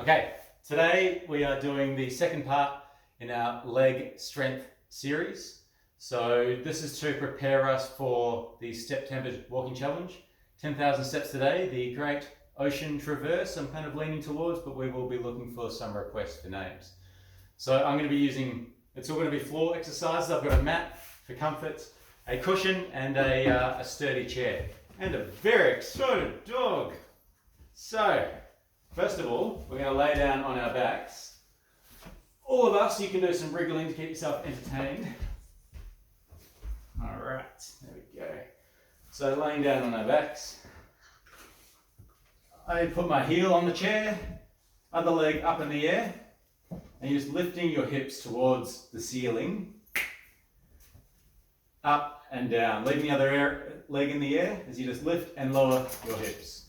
Okay, today we are doing the second part in our leg strength series. So this is to prepare us for the step-tempered walking challenge. 10,000 steps today, the great ocean traverse I'm kind of leaning towards, but we will be looking for some requests for names. So I'm going to be using, it's all going to be floor exercises. I've got a mat for comfort, a cushion and a sturdy chair. And a very excited dog. So, first of all, we're going to lay down on our backs. All of us, you can do some wriggling to keep yourself entertained. Alright, there we go. So laying down on our backs. I put my heel on the chair, other leg up in the air, and you're just lifting your hips towards the ceiling. Up and down, leaving the other leg in the air as you just lift and lower your hips.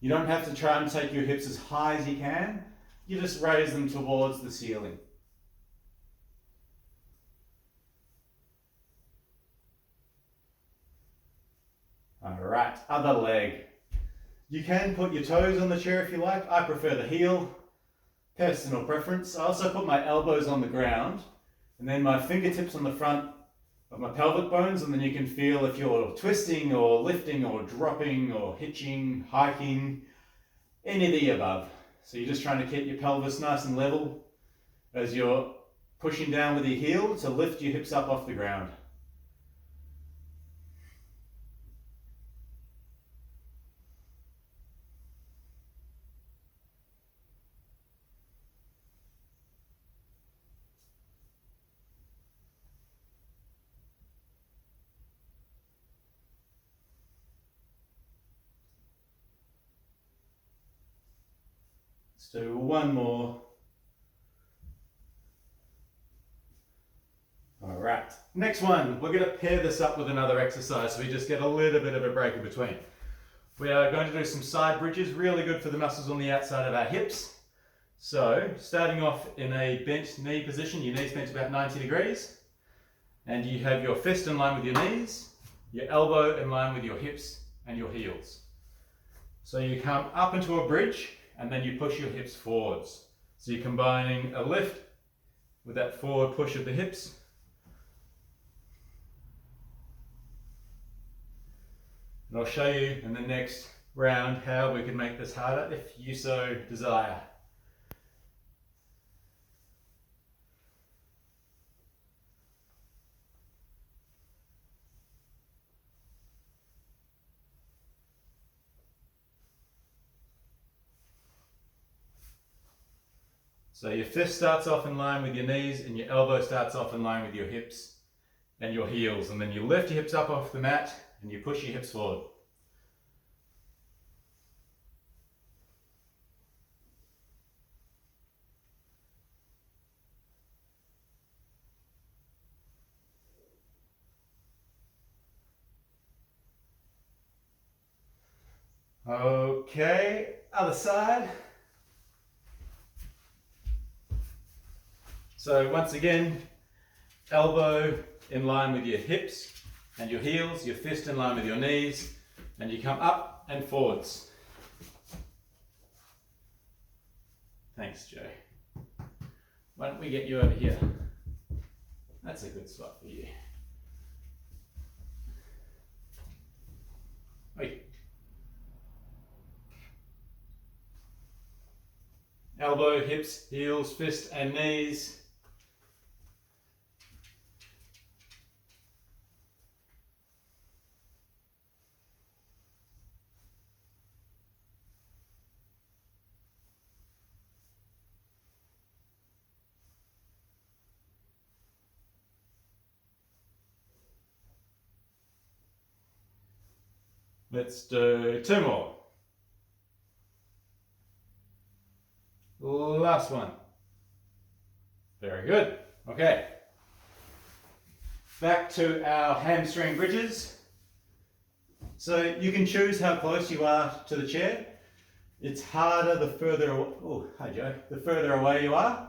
You don't have to try and take your hips as high as you can, you just raise them towards the ceiling. Alright, other leg. You can put your toes on the chair if you like. I prefer the heel, personal preference. I also put my elbows on the ground and then my fingertips on the front of my pelvic bones, and then you can feel if you're twisting or lifting or dropping or hitching, hiking, any of the above. So you're just trying to keep your pelvis nice and level as you're pushing down with your heel to lift your hips up off the ground. Let's do one more. Alright, next one, we're going to pair this up with another exercise so we just get a little bit of a break in between. We are going to do some side bridges, really good for the muscles on the outside of our hips. So, starting off in a bent knee position, your knees bent about 90 degrees, and you have your fist in line with your knees, your elbow in line with your hips and your heels. So you come up into a bridge, and then you push your hips forwards. So you're combining a lift with that forward push of the hips. And I'll show you in the next round how we can make this harder if you so desire. So your fist starts off in line with your knees and your elbow starts off in line with your hips and your heels, and then you lift your hips up off the mat and you push your hips forward. Okay, other side. So once again, elbow in line with your hips and your heels, your fist in line with your knees, and you come up and forwards. Thanks, Joe. Why don't we get you over here? That's a good spot for you. Oi. Elbow, hips, heels, fist and knees. Let's do two more. Last one. Very good. Okay. Back to our hamstring bridges. So you can choose how close you are to the chair. It's harder the further, oh, hi Joe, the further away you are.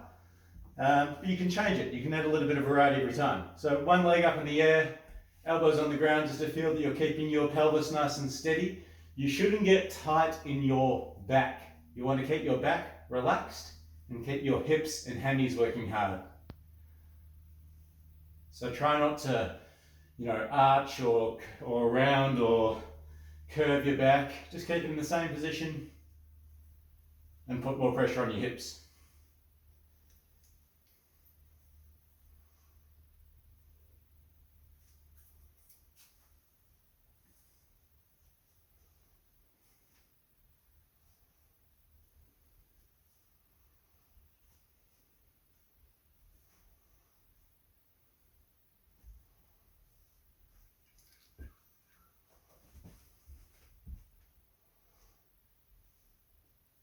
But you can change it. You can add a little bit of variety every time. So one leg up in the air, elbows on the ground just to feel that you're keeping your pelvis nice and steady. You shouldn't get tight in your back. You want to keep your back relaxed and keep your hips and hammies working hard. So try not to, arch or round or curve your back. Just keep it in the same position and put more pressure on your hips.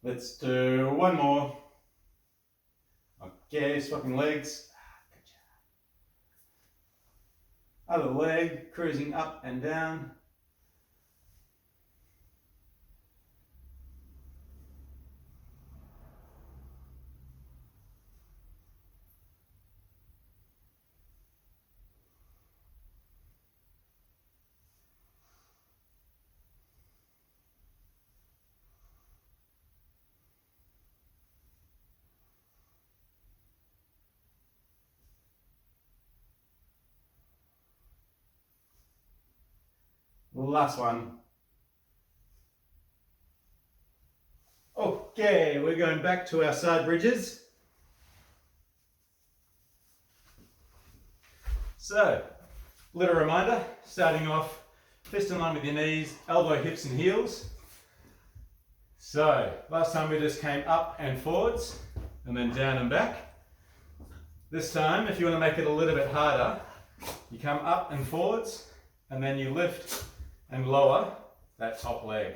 Let's do one more. Okay, swapping legs. Other leg, cruising up and down. Last one. Okay, we're going back to our side bridges. So, little reminder, starting off, fist in line with your knees, elbow, hips and heels. So, last time we just came up and forwards, and then down and back. This time, if you want to make it a little bit harder, you come up and forwards, and then you lift and lower that top leg.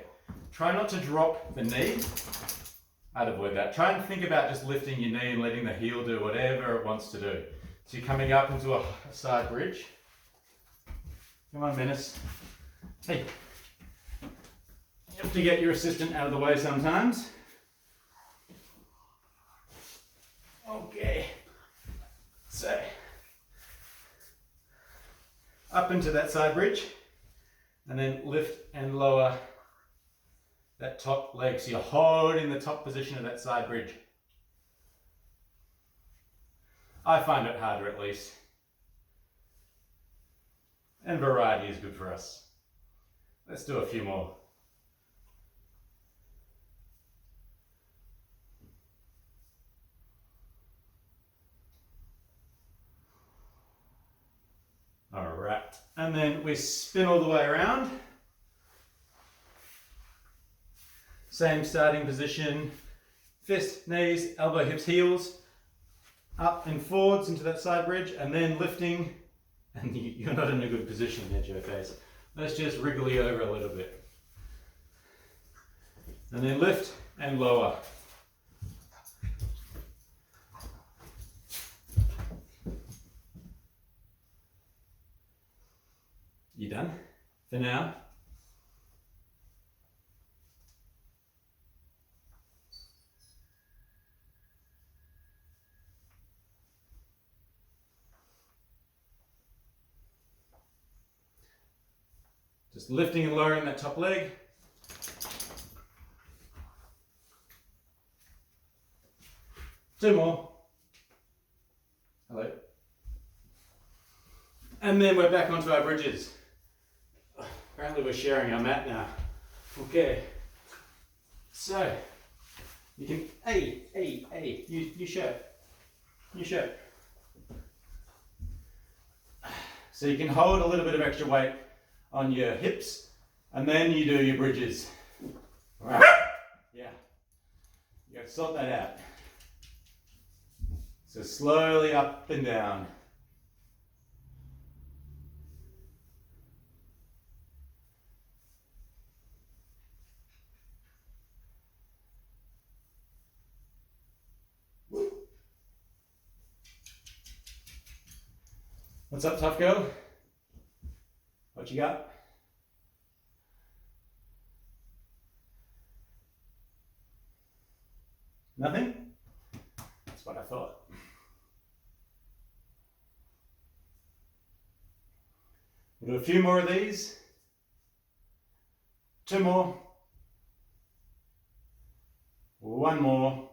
Try not to drop the knee. I'd avoid that. Try and think about just lifting your knee and letting the heel do whatever it wants to do. So you're coming up into a side bridge. Come on, Menace. Hey. You have to get your assistant out of the way sometimes. Okay. So, up into that side bridge, and then lift and lower that top leg. So you're holding the top position of that side bridge. I find it harder at least. And variety is good for us. Let's do a few more. All right, and then we spin all the way around. Same starting position, fist, knees, elbow, hips, heels, up and forwards into that side bridge, and then lifting, and you're not in a good position there, Joe Face. Let's just wriggle you over a little bit. And then lift and lower. You done for now? Just lifting and lowering that top leg. Two more. Hello. And then we're back onto our bridges. Apparently we're sharing our mat now. Okay. So, you can, hey, you shirt. So you can hold a little bit of extra weight on your hips, and then you do your bridges. All right. Yeah. You got to sort that out. So slowly up and down. What's up, tough girl? What you got? Nothing? That's what I thought. We'll do a few more of these. 2 more. 1 more.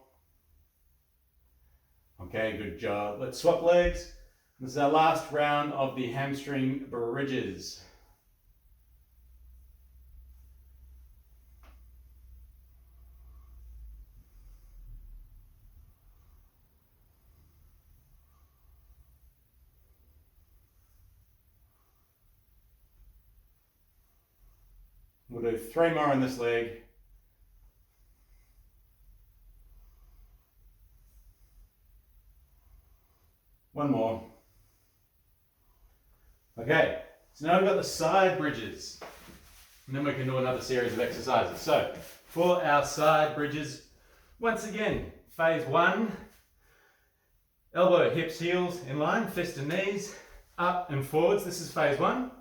Okay, good job. Let's swap legs. This is our last round of the hamstring bridges. We'll do 3 more on this leg. One more. Okay, so now we've got the side bridges. And then we can do another series of exercises. So, for our side bridges, once again, phase 1, elbow, hips, heels in line, fist and knees, up and forwards. This is phase 1.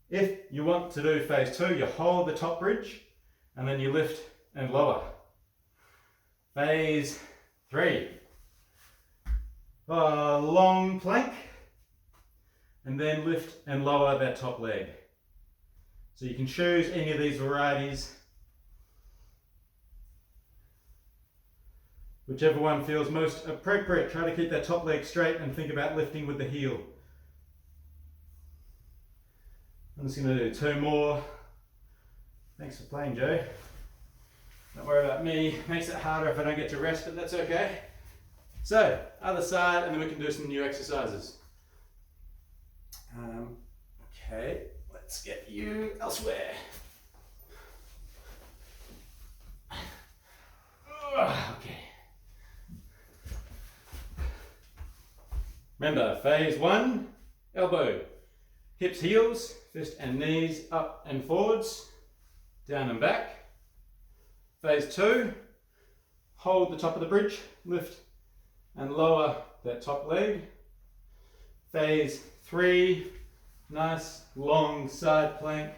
If you want to do phase 2, you hold the top bridge and then you lift and lower. Phase 3, long plank and then lift and lower that top leg. So you can choose any of these varieties, whichever one feels most appropriate. Try to keep that top leg straight and think about lifting with the heel. I'm just going to do 2 more. Thanks for playing, Joe. Don't worry about me. Makes it harder if I don't get to rest, but that's okay. So, other side, and then we can do some new exercises. Okay, let's get you elsewhere. Okay. Remember, phase 1, elbow, hips, heels, fist and knees, up and forwards, down and back. Phase 2, hold the top of the bridge, lift and lower that top leg. Phase 3, nice long side plank.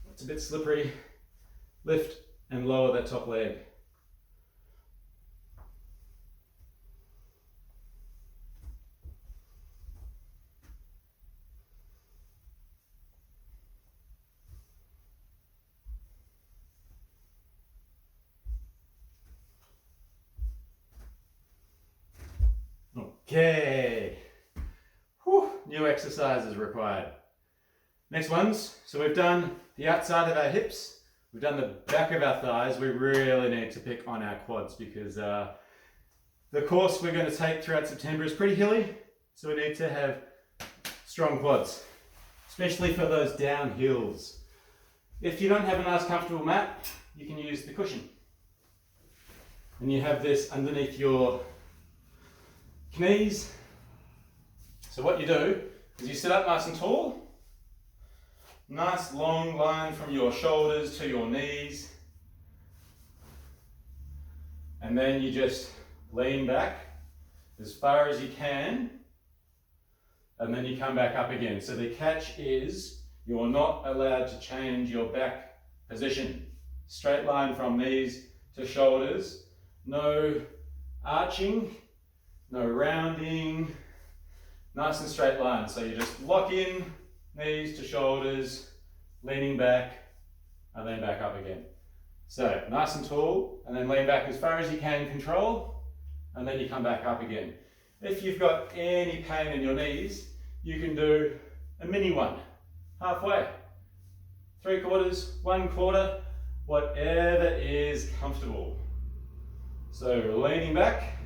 It's a bit slippery. Lift and lower that top leg. Okay. Whew. New exercises required. Next ones. So we've done the outside of our hips. We've done the back of our thighs. We really need to pick on our quads because the course we're going to take throughout September is pretty hilly. So we need to have strong quads, especially for those downhills. If you don't have a nice comfortable mat, you can use the cushion. And you have this underneath your knees. So what you do is you sit up nice and tall, nice long line from your shoulders to your knees, and then you just lean back as far as you can, and then you come back up again. So the catch is you're not allowed to change your back position. Straight line from knees to shoulders, no arching, no rounding, nice and straight line. So you just lock in, knees to shoulders, leaning back, and then back up again. So nice and tall, and then lean back as far as you can, control, and then you come back up again. If you've got any pain in your knees, you can do a mini one, halfway, 3/4, 1/4, whatever is comfortable. So leaning back,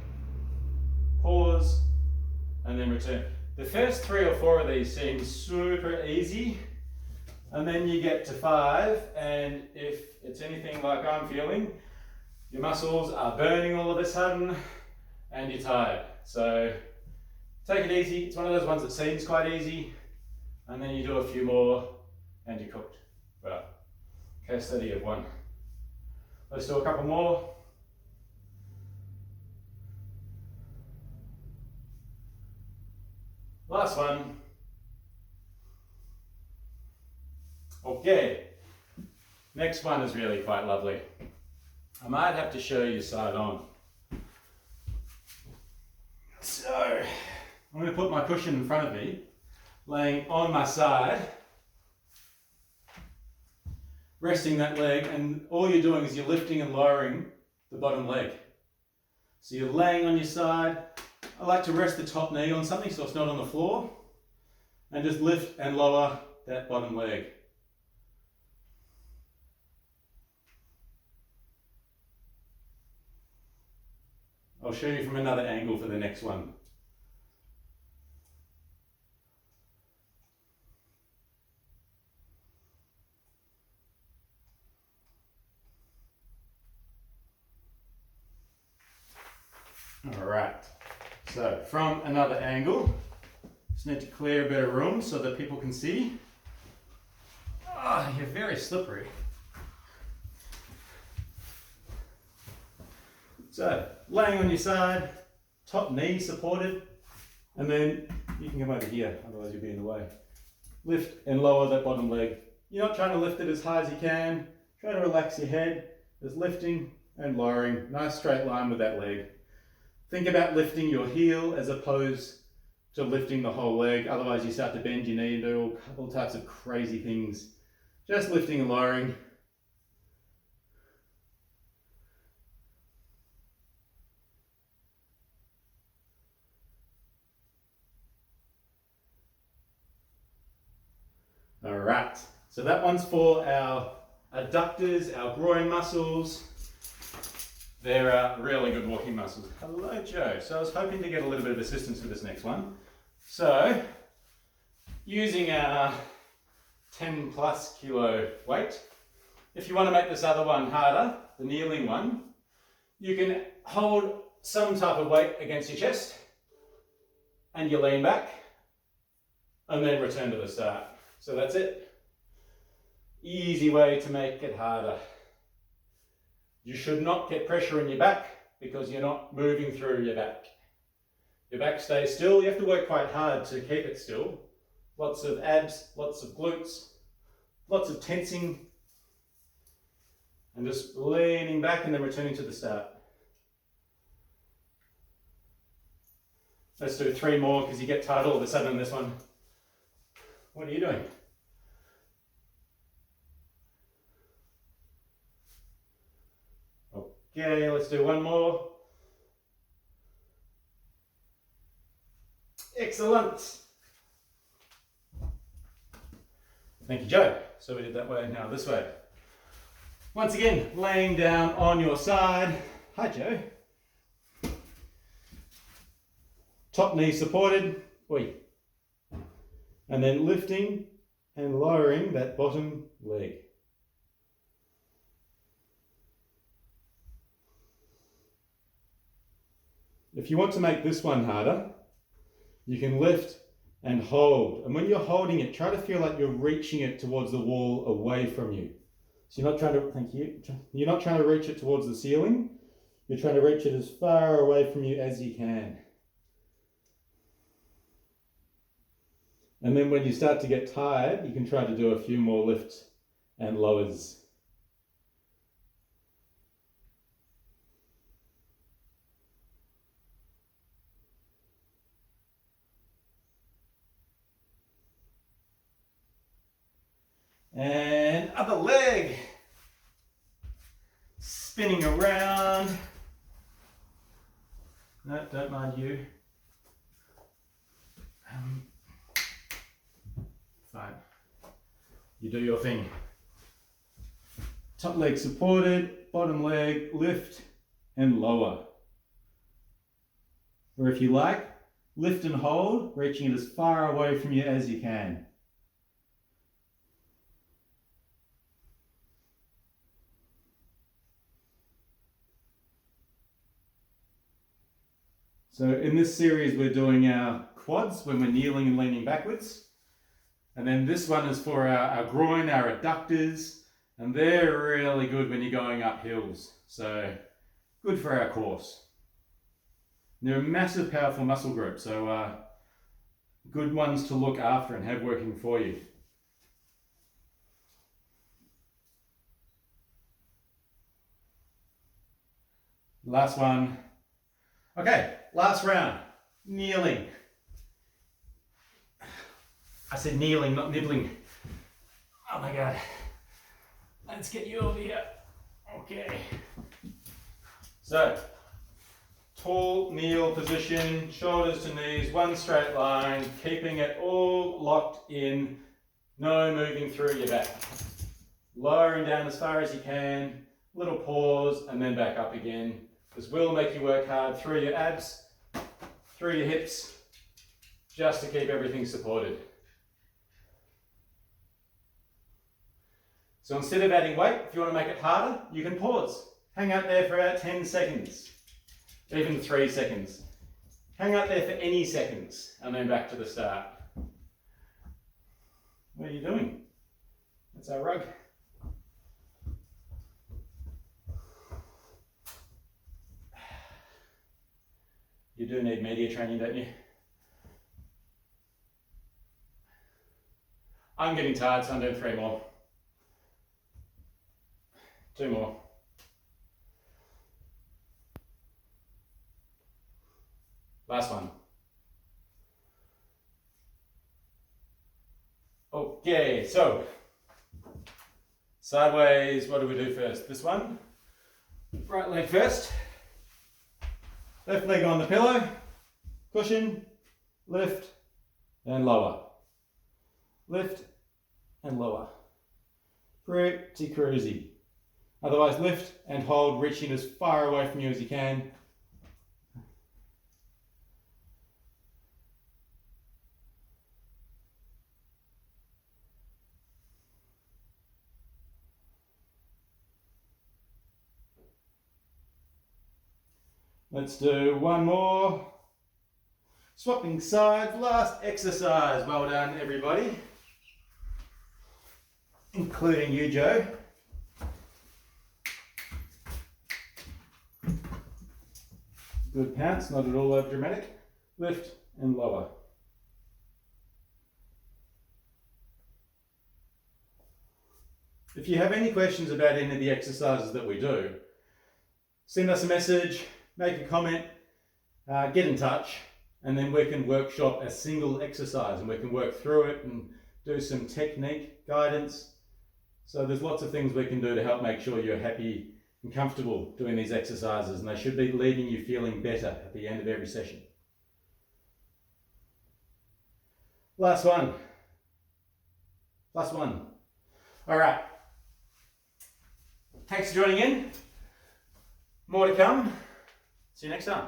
pause, and then return. The first 3 or 4 of these seem super easy, and then you get to 5, and if it's anything like I'm feeling, your muscles are burning all of a sudden, and you're tired. So take it easy. It's one of those ones that seems quite easy, and then you do a few more, and you're cooked. Well, case study of 1. Let's do a couple more. Last one. Okay, next one is really quite lovely. I might have to show you side on. I'm going to put my cushion in front of me, laying on my side, resting that leg, and all you're doing is you're lifting and lowering the bottom leg. So you're laying on your side. I like to rest the top knee on something so it's not on the floor, and just lift and lower that bottom leg. I'll show you from another angle for the next one. All right, so from another angle, just need to clear a bit of room so that people can see. Oh, you're very slippery. So, laying on your side, top knee supported, and then you can come over here, otherwise you'll be in the way. Lift and lower that bottom leg. You're not trying to lift it as high as you can. Try to relax your head. Just lifting and lowering. Nice straight line with that leg. Think about lifting your heel as opposed to lifting the whole leg. Otherwise you start to bend your knee and do all types of crazy things. Just lifting and lowering. All right, so that one's for our adductors, our groin muscles. They're really good walking muscles. Hello, Joe. So I was hoping to get a little bit of assistance with this next one. So, using our 10 plus kilo weight, if you want to make this other one harder, the kneeling one, you can hold some type of weight against your chest and you lean back and then return to the start. So that's it. Easy way to make it harder. You should not get pressure in your back because you're not moving through your back. Your back stays still. You have to work quite hard to keep it still. Lots of abs, lots of glutes, lots of tensing, and just leaning back and then returning to the start. Let's do 3 more because you get tired all of a sudden on this one. What are you doing? Okay, let's do 1 more. Excellent. Thank you, Joe. So we did that way, now this way. Once again, laying down on your side. Hi, Joe. Top knee supported. Oi. And then lifting and lowering that bottom leg. If you want to make this one harder, you can lift and hold. And when you're holding it, try to feel like you're reaching it towards the wall away from you. So you're not trying to, thank you, you're not trying to reach it towards the ceiling. You're trying to reach it as far away from you as you can. And then when you start to get tired, you can try to do a few more lifts and lowers. And other leg. Spinning around. No, don't mind you. Fine. You do your thing. Top leg supported, bottom leg lift and lower. Or if you like, lift and hold, reaching it as far away from you as you can. So in this series, we're doing our quads when we're kneeling and leaning backwards. And then this one is for our groin, our adductors, and they're really good when you're going up hills. So good for our course. They're a massive, powerful muscle group. So good ones to look after and have working for you. Last one. Okay, last round, kneeling. I said kneeling, not nibbling. Oh my God. Let's get you over here. Okay. So, tall kneel position, shoulders to knees, one straight line, keeping it all locked in, no moving through your back. Lowering down as far as you can, little pause, and then back up again. This will make you work hard through your abs, through your hips, just to keep everything supported. So instead of adding weight, if you want to make it harder, you can pause. Hang out there for about 10 seconds, even 3 seconds. Hang out there for any seconds, and then back to the start. What are you doing? That's our rug. You do need media training, don't you? I'm getting tired, so I'm doing 3 more. 2 more. Last one. Okay, so sideways, what do we do first? This one. Right leg first. Left leg on the pillow. Cushion. Lift and lower. Lift and lower. Pretty cruisy. Otherwise, lift and hold, reaching as far away from you as you can. Let's do one more. Swapping sides, last exercise. Well done, everybody, including you, Joe. Good pounce, not at all over dramatic. Lift and lower. If you have any questions about any of the exercises that we do, send us a message, make a comment, get in touch, and then we can workshop a single exercise and we can work through it and do some technique guidance. So there's lots of things we can do to help make sure you're happy and comfortable doing these exercises, and they should be leaving you feeling better at the end of every session. Last one. Last one. All right. Thanks for joining in. More to come. See you next time.